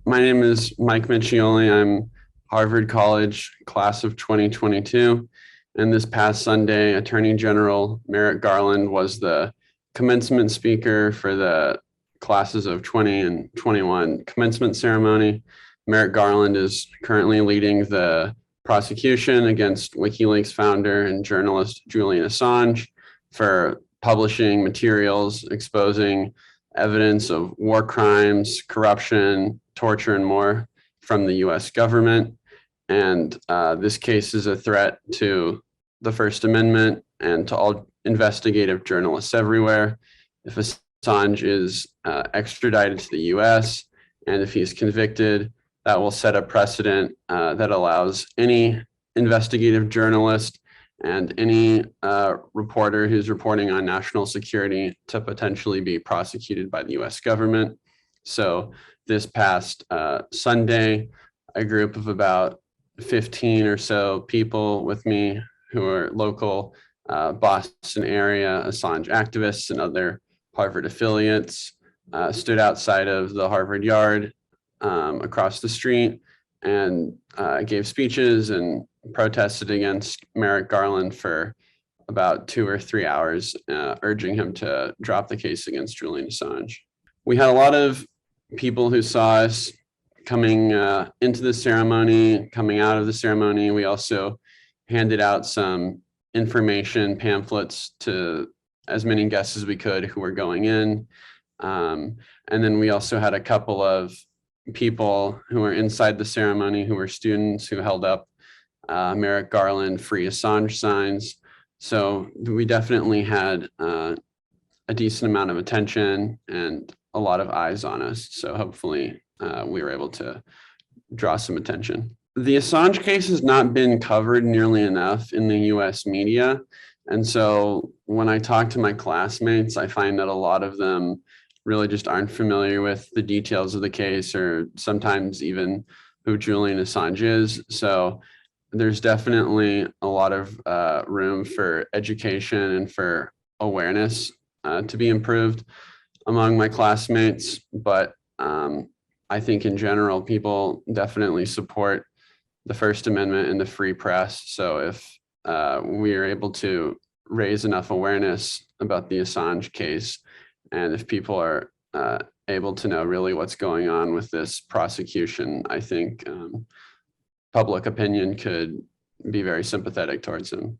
My name is Mike Miccioli. I'm Harvard College class of 2022. And this past Sunday, Attorney General Merrick Garland was the commencement speaker for the classes of 20 and 21 commencement ceremony. Merrick Garland is currently leading the prosecution against WikiLeaks founder and journalist Julian Assange for publishing materials exposing evidence of war crimes, corruption, torture, and more from the US government. And this case is a threat to the First Amendment and to all investigative journalists everywhere. If Assange is extradited to the US and if he's convicted, that will set a precedent that allows any investigative journalist and any reporter who's reporting on national security to potentially be prosecuted by the US government. So this past Sunday, a group of about 15 or so people with me who are local Boston area Assange activists and other Harvard affiliates stood outside of the Harvard Yard across the street and gave speeches and protested against Merrick Garland for about 2 or 3 hours, urging him to drop the case against Julian Assange. We had a lot of people who saw us coming into the ceremony, coming out of the ceremony. We also handed out some information pamphlets to as many guests as we could who were going in. And then we also had a couple of people who were inside the ceremony who were students who held up Merrick Garland Free Assange signs. So we definitely had a decent amount of attention and a lot of eyes on us. So hopefully we were able to draw some attention. The Assange case has not been covered nearly enough in the US media. And so when I talk to my classmates, I find that a lot of them really just aren't familiar with the details of the case or sometimes even who Julian Assange is. So there's definitely a lot of room for education and for awareness to be improved among my classmates. But I think in general, people definitely support the First Amendment and the free press. So if we are able to raise enough awareness about the Assange case, and if people are able to know really what's going on with this prosecution, I think public opinion could be very sympathetic towards him.